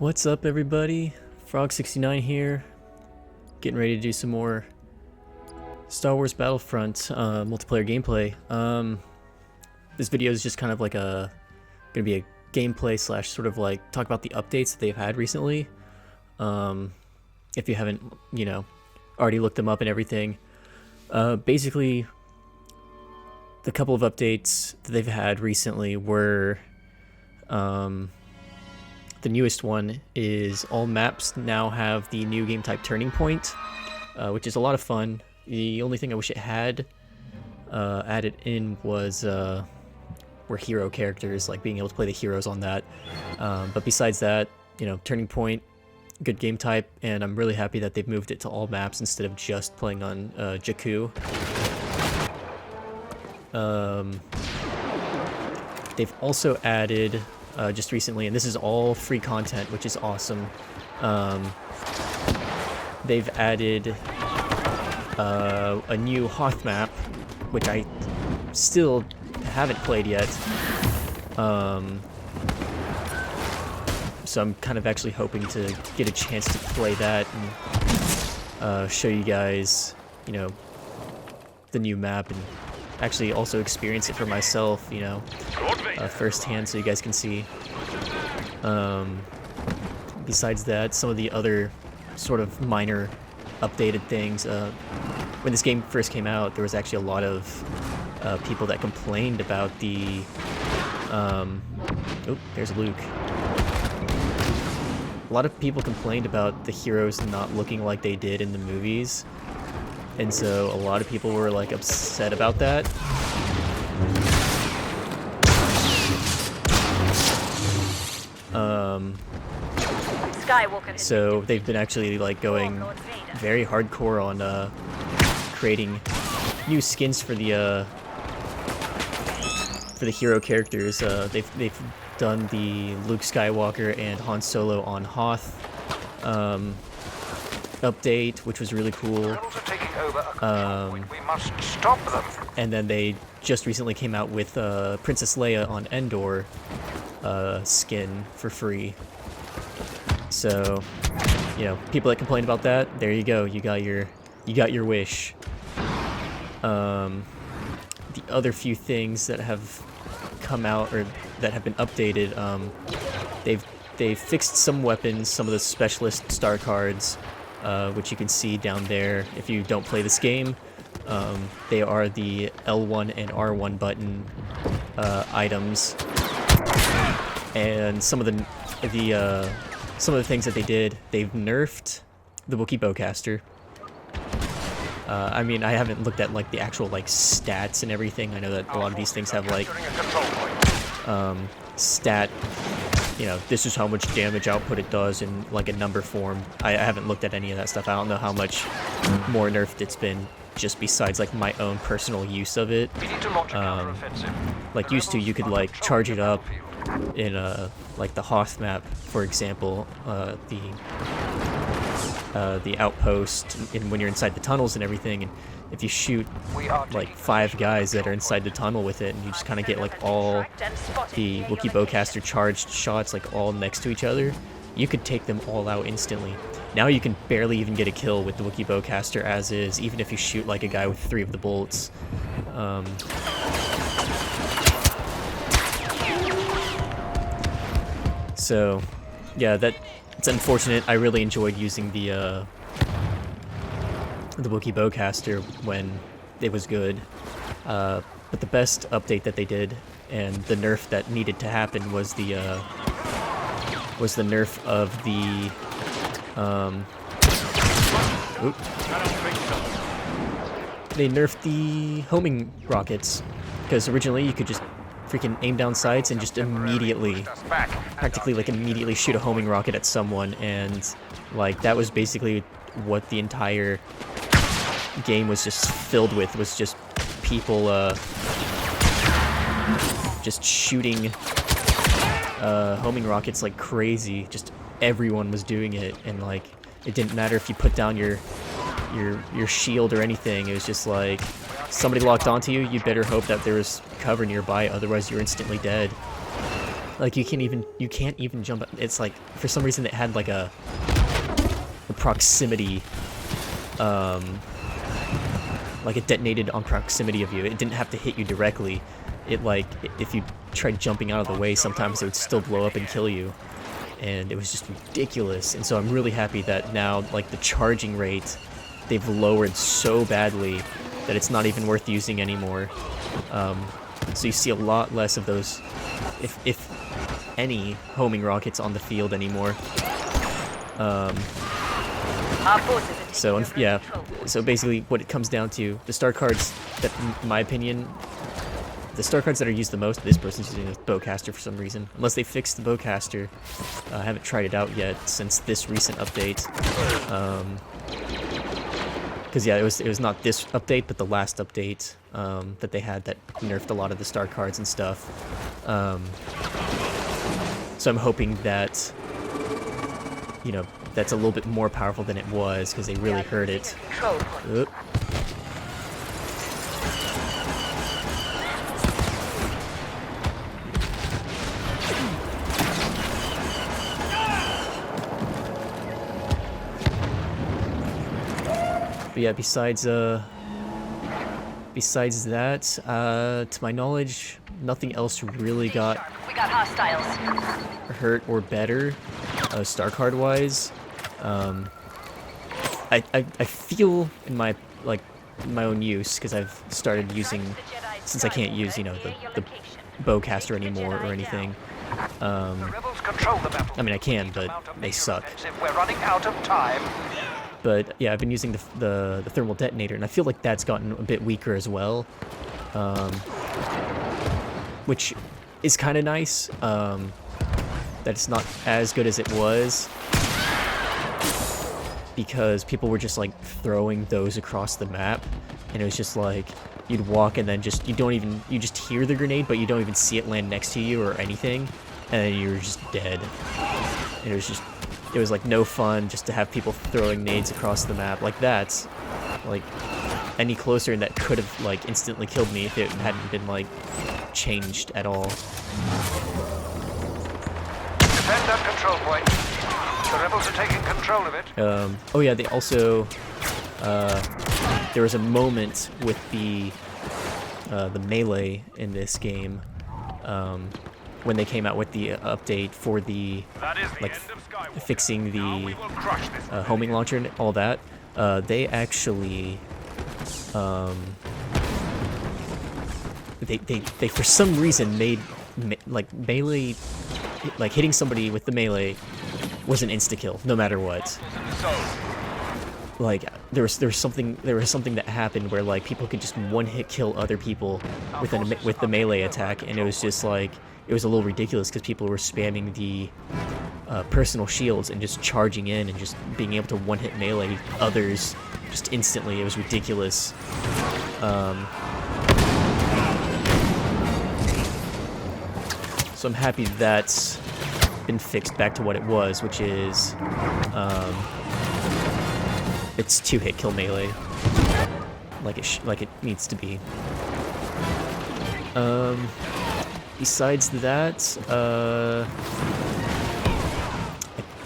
What's up, everybody? Frog69 here, getting ready to do some more Star Wars Battlefront multiplayer gameplay. This video is just kind of like gonna be a gameplay slash sort of like talk about the updates that they've had recently. If you haven't, already looked them up and everything. Basically, the couple of updates that they've had recently were, the newest one is all maps now have the new game type turning point, which is a lot of fun. The only thing I wish it had added in was were hero characters, like being able to play the heroes on that. But besides that, turning point, good game type, and I'm really happy that they've moved it to all maps instead of just playing on Jakku. They've also added just recently, and this is all free content, which is awesome. They've added a new Hoth map, which I still haven't played yet. So I'm kind of actually hoping to get a chance to play that and show you guys, the new map, and actually also experience it for myself, firsthand, so you guys can see. Besides that, some of the other sort of minor updated things. When this game first came out, there was actually a lot of people that complained about the... oh, there's Luke. A lot of people complained about the heroes not looking like they did in the movies. And so a lot of people were like upset about that. So they've been actually like going very hardcore on creating new skins for the hero characters. They've done the Luke Skywalker and Han Solo on Hoth update, which was really cool. And then they just recently came out with Princess Leia on Endor skin for free. So, people that complained about that, there you go. You got your wish. The other few things that have come out or that have been updated, they've fixed some weapons, some of the specialist star cards, which you can see down there if you don't play this game. They are the L1 and R1 button items, and some of the things that they did, they've nerfed the Wookiee Bowcaster. I mean, I haven't looked at like the actual like stats and everything. I know that a lot of these things have like stat, this is how much damage output it does in like a number form. I haven't looked at any of that stuff. I don't know how much more nerfed it's been, just besides like my own personal use of it. Like used to, you could like charge it up in like the Hoth map, for example, the outpost, and when you're inside the tunnels and everything, and if you shoot like 5 guys that are inside the tunnel with it, and you just kind of get like all the Wookiee Bowcaster charged shots like all next to each other, you could take them all out instantly. Now you can barely even get a kill with the Wookiee Bowcaster as is, even if you shoot like a guy with 3 of the bolts. So, yeah, it's unfortunate. I really enjoyed using the Wookiee Bowcaster when it was good. But the best update that they did, and the nerf that needed to happen, was the nerf of the they nerfed the homing rockets, because originally you could just freaking aim down sights and just practically immediately shoot a homing rocket at someone, and like that was basically what the entire game was just filled with, was just people just shooting homing rockets like crazy. Just everyone was doing it, and like it didn't matter if you put down your shield or anything. It was just like somebody locked onto you, you better hope that there was cover nearby, otherwise you're instantly dead. Like you can't even jump. It's like for some reason it had like a proximity, like it detonated on proximity of you. It didn't have to hit you directly. It like if you tried jumping out of the way, sometimes it would still blow up and kill you, and it was just ridiculous. And so I'm really happy that now like the charging rate they've lowered so badly that it's not even worth using anymore. So you see a lot less of those, if any, homing rockets on the field anymore. So yeah, so basically what it comes down to, the star cards that, in my opinion, the star cards that are used the most, this person's using a bowcaster for some reason. Unless they fixed the bowcaster. I haven't tried it out yet since this recent update. Because yeah, it was not this update, but the last update that they had that nerfed a lot of the star cards and stuff. So I'm hoping that, you know, that's a little bit more powerful than it was, because they really hurt it. Oop. But yeah, besides that, to my knowledge, nothing else really got hostiles. hurt or better, star card wise. I feel in my own use, because I've started using, since I can't use, you know, the bowcaster anymore or anything. I mean I can, but they suck. We're running out of time. But yeah, I've been using the thermal detonator, and I feel like that's gotten a bit weaker as well, which is kind of nice. That it's not as good as it was, because people were just like throwing those across the map, and it was just like you'd walk and then just you just hear the grenade, but you don't even see it land next to you or anything, and then you're just dead. And it was like no fun just to have people throwing nades across the map like that. Like any closer, and that could have like instantly killed me if it hadn't been like changed at all. Defend that control point. The rebels are taking control of it. Oh yeah, they also there was a moment with the melee in this game, when they came out with the update for the like fixing the homing launcher and all that. They actually they for some reason made like melee, like hitting somebody with the melee was an insta kill no matter what. Like there was something that happened where like people could just one hit kill other people with the melee attack, and it was just like, it was a little ridiculous because people were spamming the personal shields and just charging in and just being able to one hit melee others just instantly. It was ridiculous. So I'm happy that's been fixed back to what it was, which is it's 2-hit kill melee, like it needs to be. Besides that, I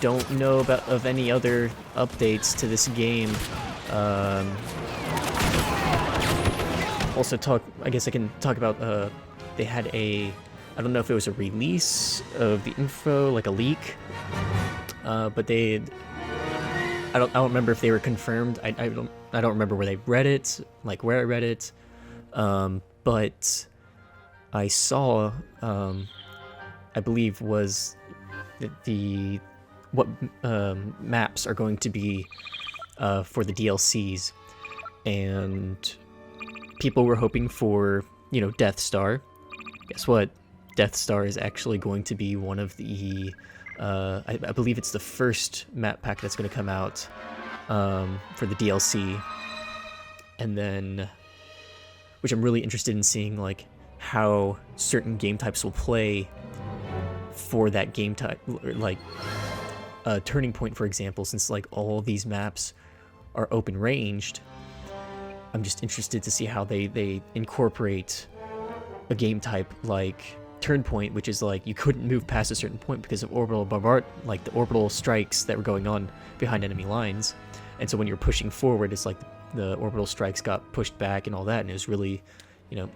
don't know of any other updates to this game. Also I guess I can talk about, they had I don't know if it was a release of the info, like a leak, but I don't remember if they were confirmed. I don't remember where they read it, like where I read it, but I saw, I believe was what maps are going to be for the DLCs, and people were hoping for, you know, Death Star. Guess what? Death Star is actually going to be one of the, I believe it's the first map pack that's going to come out for the DLC, and then, which I'm really interested in seeing, like, how certain game types will play for that game type, like Turning Point, for example, since like all these maps are open ranged. I'm just interested to see how they incorporate a game type like turn point, which is like you couldn't move past a certain point because of orbital bombard, like the orbital strikes that were going on behind enemy lines. And so when you're pushing forward, it's like the orbital strikes got pushed back and all that, and it was really, you know,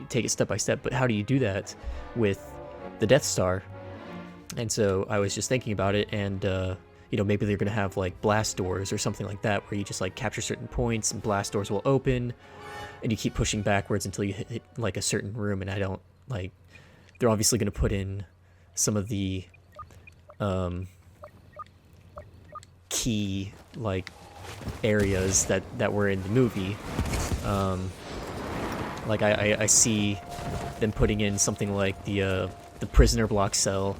take it step by step. But how do you do that with the Death Star? And so I was just thinking about it, and you know, maybe they're gonna have like blast doors or something like that, where you just like capture certain points and blast doors will open, and you keep pushing backwards until you hit like a certain room. And I don't like, they're obviously gonna put in some of the key like areas that were in the movie. Like I see them putting in something like the prisoner block cell,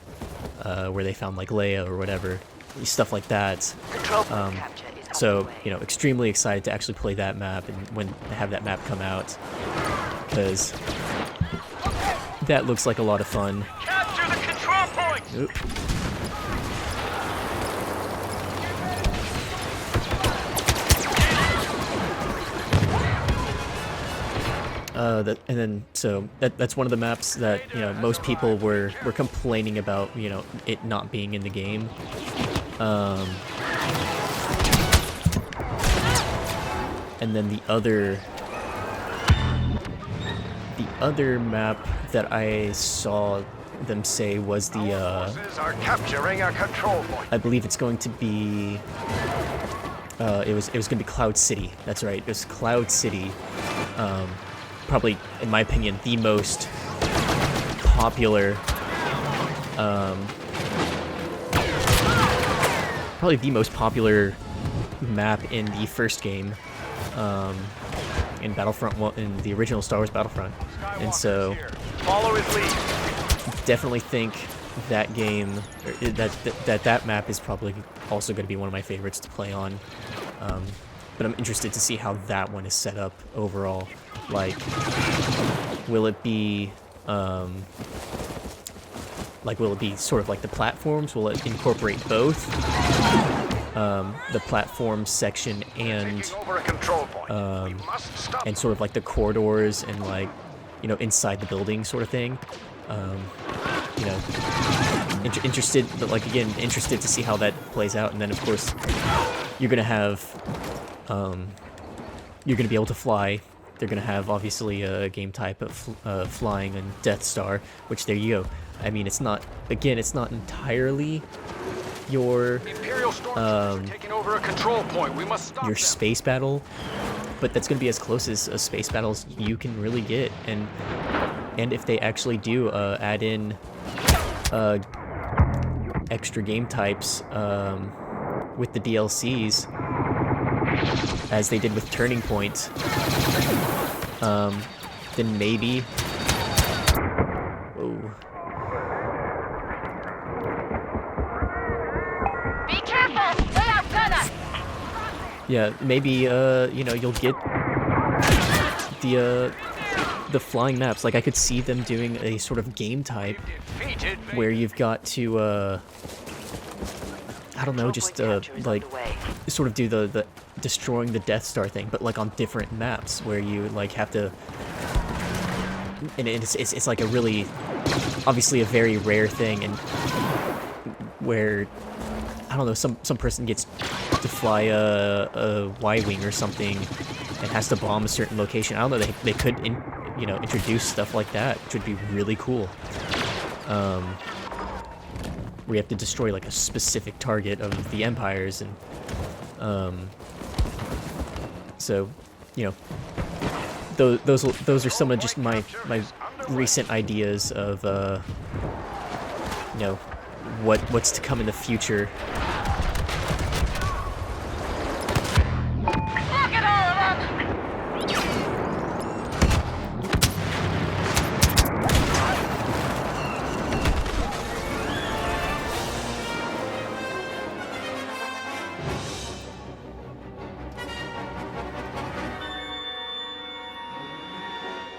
where they found like Leia or whatever, stuff like that. So, you know, extremely excited to actually play that map and when they have that map come out, because that looks like a lot of fun. Capture the control point! Oop. And then so that's one of the maps that, you know, most people were complaining about, you know, it not being in the game. And then the other map that I saw them say was the Are capturing a control point. I believe it's going to be it was going to be Cloud City. That's right. It was Cloud City. Probably, in my opinion, the most popular, probably the most popular map in the first game, in Battlefront, in the original Star Wars Battlefront. And so, Follow his lead. definitely think that game, or that map is probably also going to be one of my favorites to play on. But I'm interested to see how that one is set up overall. Like, will it be sort of like the platforms? Will it incorporate both the platform section and Over a control point. We must stop. and sort of like the corridors and, like, you know, inside the building sort of thing? You know, interested, but like, again, interested to see how that plays out. And then of course you're gonna have you're gonna be able to fly. They're gonna have obviously a game type of flying and Death Star, which, there you go. I mean, it's not, again, it's not entirely your Imperial stormtroopers are taking over a control point. We must stop your them. space battle, but that's gonna be as close as a space battle as you can really get. And if they actually do add in extra game types with the DLCs, as they did with Turning Point, then maybe... Whoa. Be careful! They outgun us! Yeah, maybe, you know, you'll get the flying maps. Like, I could see them doing a sort of game type Defeated me. where you've got to, I don't know, just, like, sort of do the destroying the Death Star thing, but, like, on different maps, where you, like, have to... And it's like a really... Obviously a very rare thing, and where... I don't know, some person gets to fly a Y-Wing or something and has to bomb a certain location. I don't know, they could, you know, introduce stuff like that, which would be really cool. Where you have to destroy, like, a specific target of the Empires, and so, you know, those are some of just my recent ideas of, you know, what's to come in the future. Look at all of them!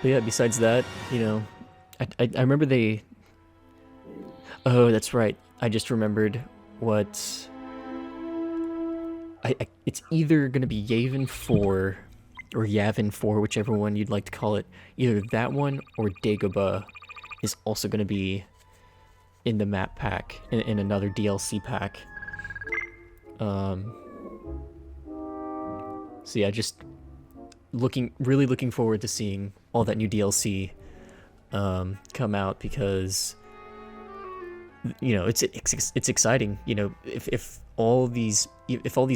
But yeah, besides that, you know, I remember they... Oh, that's right. I just remembered what... It's either going to be Yavin 4 or Yavin 4, whichever one you'd like to call it. Either that one or Dagobah. is also going to be in the map pack, in another DLC pack. So yeah, just really looking forward to seeing all that new DLC come out, because you know it's exciting. You know, if all these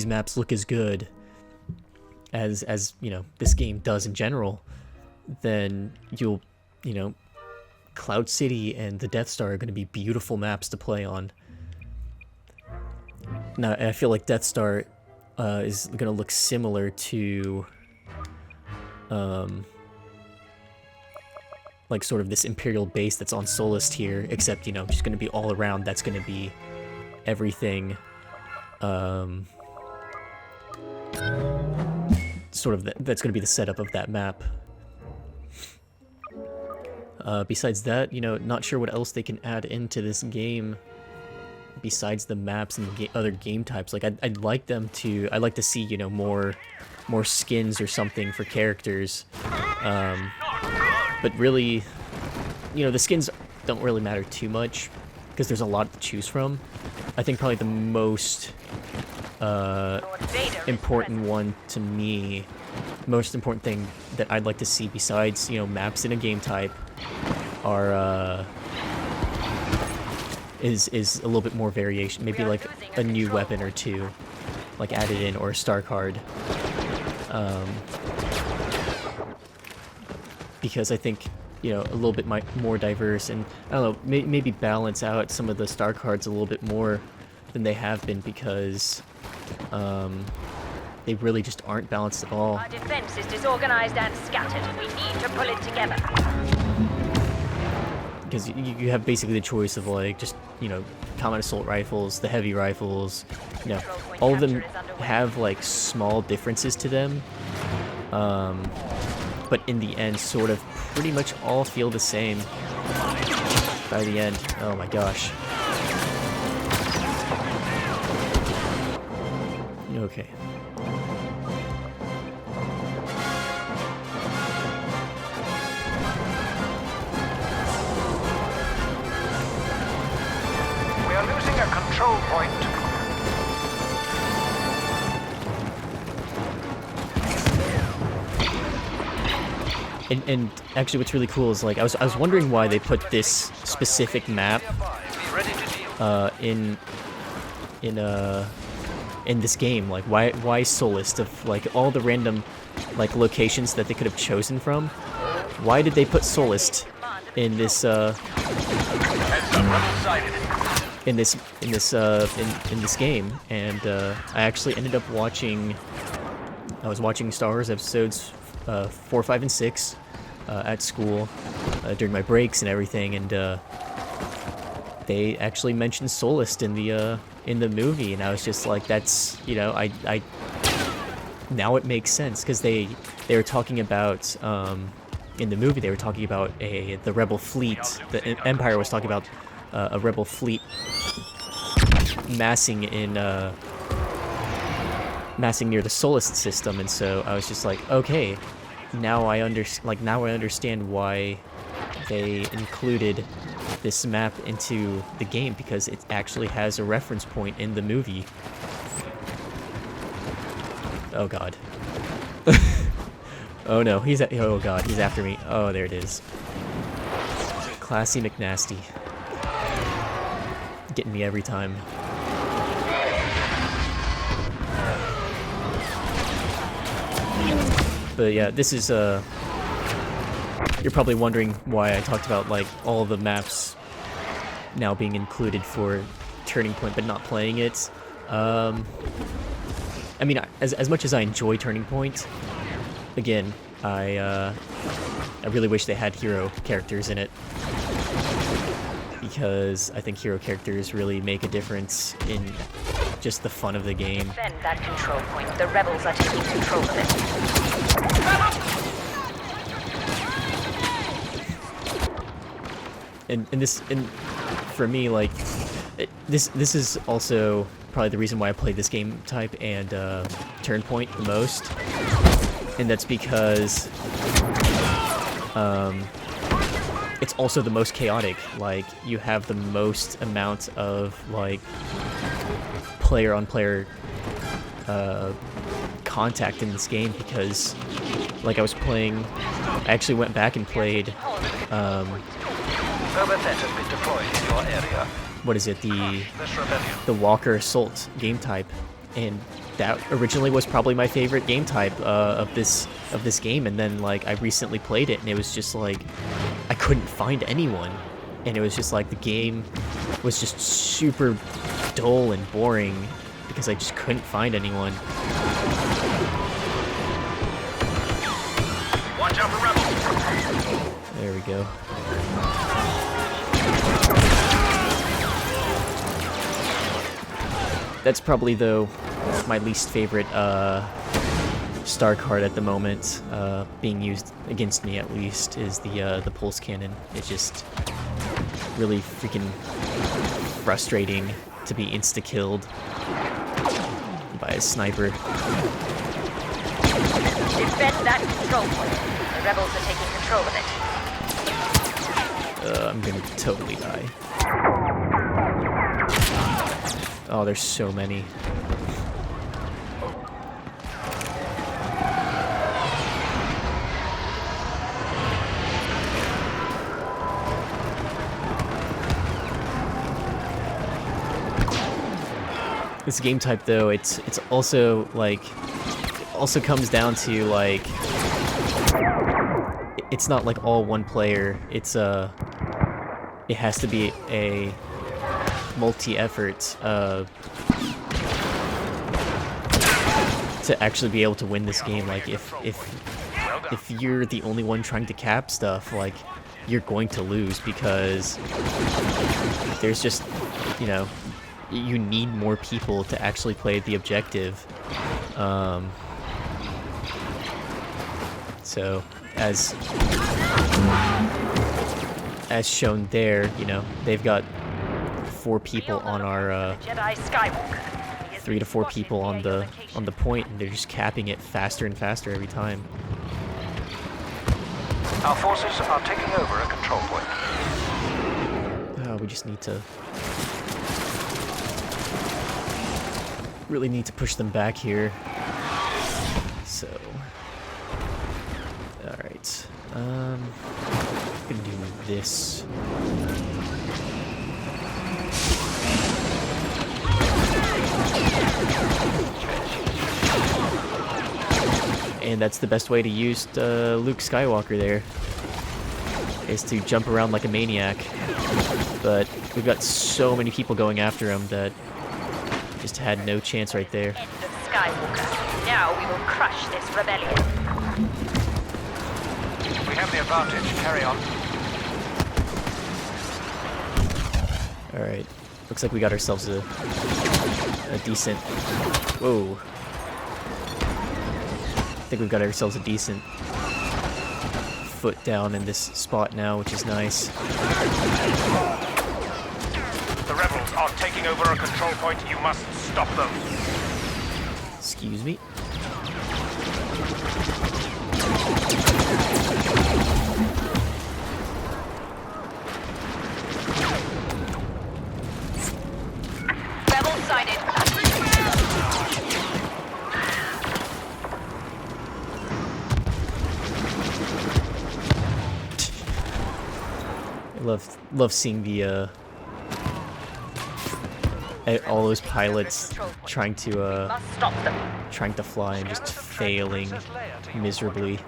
maps look as good as you know this game does in general, then you know, Cloud City and the Death Star are going to be beautiful maps to play on. Now, I feel like Death Star is going to look similar to like sort of this Imperial base that's on Solist here, except, you know, just going to be all around. That's going to be everything sort of that's going to be the setup of that map. Besides that, you know, not sure what else they can add into this game besides the maps and the other game types. Like, I'd like them to, I'd like to see, you know, more skins or something for characters. But really, you know, the skins don't really matter too much because there's a lot to choose from. I think probably the most important one to me, most important thing that I'd like to see besides, you know, maps in a game type are is a little bit more variation, maybe like a new weapon or two like added in, or a star card, because I think, you know, a little bit more diverse, and I don't know, maybe balance out some of the star cards a little bit more than they have been, because they really just aren't balanced at all. Our defense is disorganized and scattered. We need to pull it together. Because you have basically the choice of, like, just, you know, combat assault rifles, the heavy rifles, you know, all of them have, like, small differences to them, but in the end sort of pretty much all feel the same by the end. Oh my gosh. Okay. We are losing a control point. And actually, what's really cool is, like, I was wondering why they put this specific map in this game. Like, why Solist? Of, like, all the random, like, locations that they could have chosen from, why did they put Solist in this in this game? And I actually ended up watching. I was watching Star Wars episodes 4, 5, and 6 at school during my breaks and everything, and they actually mentioned Solist in the movie, and I was just like, that's, you know, I now it makes sense, because they were talking about in the movie, they were talking about the Rebel fleet. The Empire was talking about a Rebel fleet massing near the Solist system, and so I was just like, okay, now I understand why they included this map into the game, because it actually has a reference point in the movie. Oh god. Oh no, oh god, he's after me. Oh, there it is. Classy McNasty. Getting me every time. But yeah, this is, you're probably wondering why I talked about, like, all the maps now being included for Turning Point, but not playing it. I mean, as much as I enjoy Turning Point, again, I really wish they had hero characters in it, because I think hero characters really make a difference in just the fun of the game. Defend that control point. The rebels are taking control of it. And for me, like, this is also probably the reason why I played this game type and Turn Point the most, and that's because it's also the most chaotic. Like, you have the most amount of, like, player-on-player contact in this game because, like, I actually went back and played, Overset has been deployed in your area. what is it, This rebellion. the Walker Assault game type, and that originally was probably my favorite game type of this game, and then like I recently played it and it was just like I couldn't find anyone, and it was just like the game was just super dull and boring because I just couldn't find anyone. Watch out for rebels. There we go. That's probably, though, my least favorite star card at the moment, being used against me at least, is the pulse cannon. It's just really freaking frustrating to be insta-killed by a sniper. Defend that control point. The rebels are taking control of it. I'm gonna totally die. Oh, there's so many. This game type, though, it's also like, it also comes down to like, it's not like all one player. It's it has to be a multi-effort to actually be able to win this game. Like, if you're the only one trying to cap stuff, like, you're going to lose because there's just, you know, you need more people to actually play the objective. So as shown there, you know, they've got 4 people on our Jedi Skywalker. 3 to 4 people on the point, and they're just capping it faster and faster every time. Our forces are taking over a control point. Oh, we just need to really need to push them back here. So, all right, I'm gonna do this. And that's the best way to use Luke Skywalker there, is to jump around like a maniac. But we've got so many people going after him that just had no chance right there. End of Skywalker. Now we will crush this rebellion. We have the advantage. Carry on. Alright, looks like we got ourselves a decent... Whoa. I think we've got ourselves a decent foot down in this spot now, which is nice. The rebels are taking over a control point. You must stop them. Excuse me. Rebel sighted. I love seeing the all those pilots trying to Must stop them. fly and just failing miserably.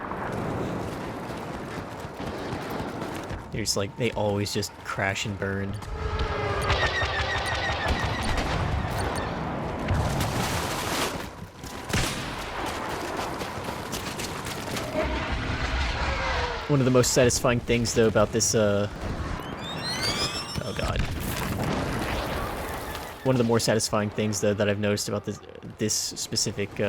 They're just like, they always just crash and burn. One of the most satisfying things, though, about this, oh god. One of the more satisfying things, though, that I've noticed about this specific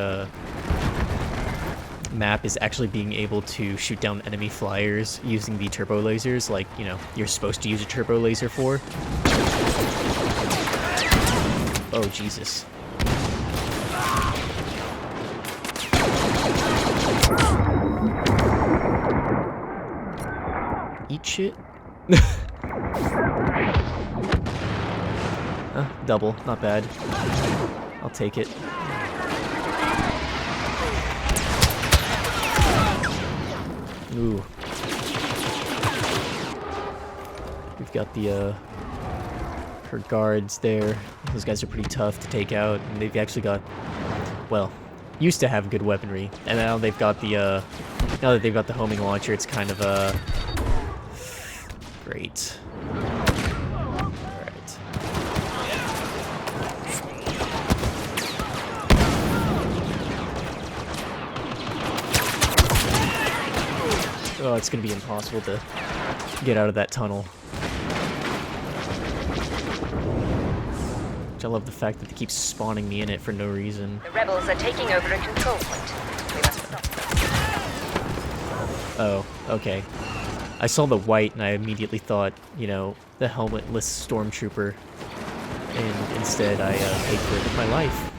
map is actually being able to shoot down enemy flyers using the turbo lasers, like, you know, you're supposed to use a turbo laser for. Oh, Jesus. Eat shit? Double, not bad. I'll take it. Ooh. We've got the, her guards there. Those guys are pretty tough to take out, and they've actually got, well, used to have good weaponry, and now they've got the, now that they've got the homing launcher, it's kind of, great. Alright. Oh, it's gonna be impossible to get out of that tunnel. Which I love the fact that they keep spawning me in it for no reason. The rebels are taking over a control point. We must stop them. Oh, okay. I saw the white and I immediately thought, you know, the helmetless stormtrooper. And instead I paid for it with my life.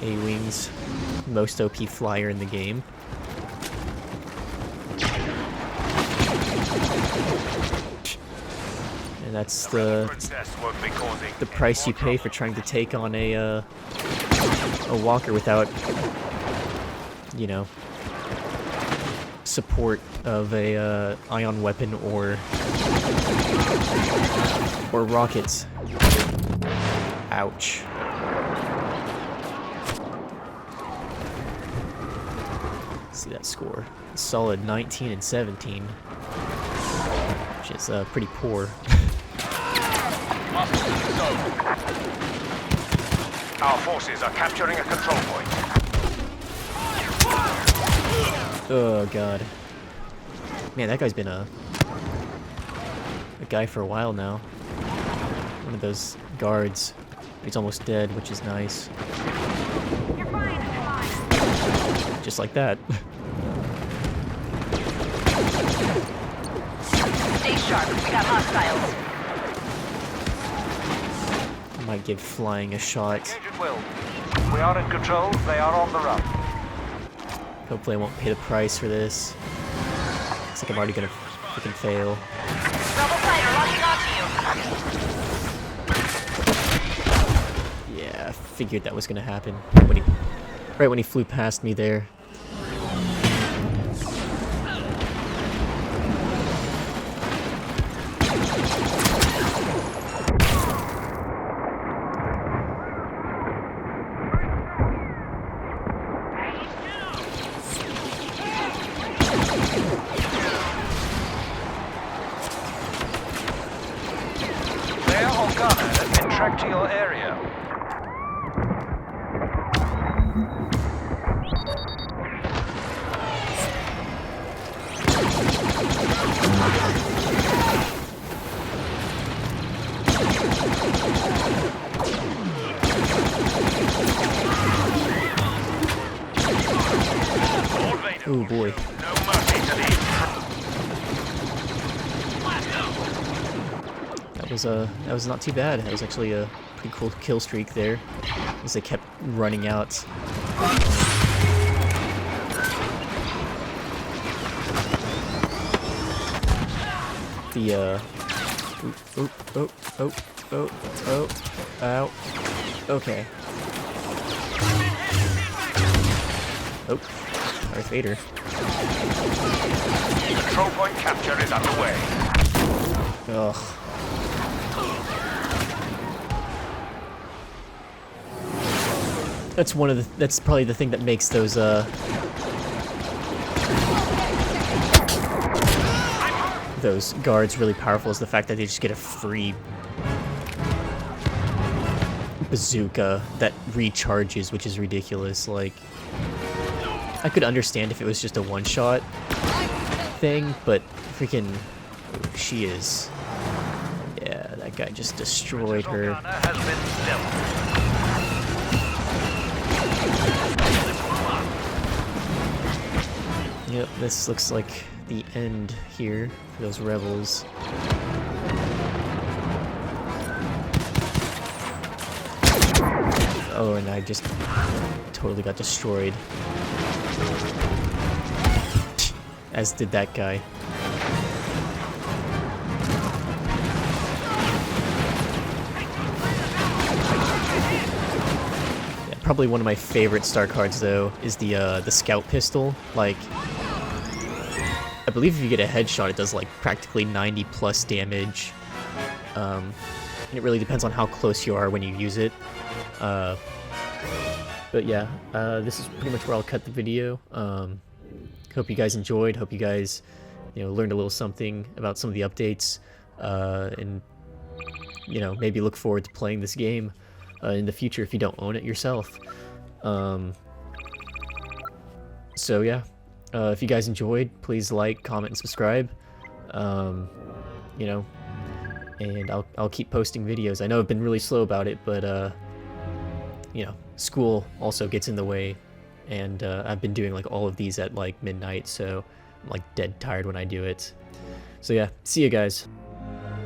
A-Wings, most OP flyer in the game. And that's the price you pay for trying to take on a walker without, you know, support of a ion weapon or rockets. Ouch. See that score. Solid 19 and 17. Which is pretty poor. Our forces are capturing a control point. Oh god. Man, that guy's been a guy for a while now. One of those guards. He's almost dead, which is nice. You're fine, you're fine. Just like that. Stay sharp, we got hostiles. Might give flying a shot. Engage at will. We are in control. They are on the run. Hopefully I won't pay the price for this. Looks like I'm already gonna freaking fail. Rebel fighter locking onto you. Yeah, I figured that was gonna happen. Right when he flew past me there. Track to your area. Oh boy. No mercy to these. That was not too bad. That was actually a pretty cool kill streak there, as they kept running out. The ow. Okay. Oh, Darth Vader. Control point capture is underway. Ugh. That's probably the thing that makes those guards really powerful, is the fact that they just get a free bazooka that recharges, which is ridiculous. Like, I could understand if it was just a one-shot thing, but freaking, she is. Yeah, that guy just destroyed her. Has been dealt. Yep, this looks like the end here for those rebels. Oh, and I just totally got destroyed. as did that guy. Yeah, probably one of my favorite star cards though is the scout pistol. Like, I believe if you get a headshot, it does like practically 90 plus damage. And it really depends on how close you are when you use it. But yeah, this is pretty much where I'll cut the video. Hope you guys enjoyed. Hope you guys, learned a little something about some of the updates, and maybe look forward to playing this game in the future if you don't own it yourself. So yeah, if you guys enjoyed, please like, comment, and subscribe. And I'll keep posting videos. I know I've been really slow about it, but school also gets in the way, and I've been doing like all of these at like midnight, so I'm like dead tired when I do it. So yeah, see you guys.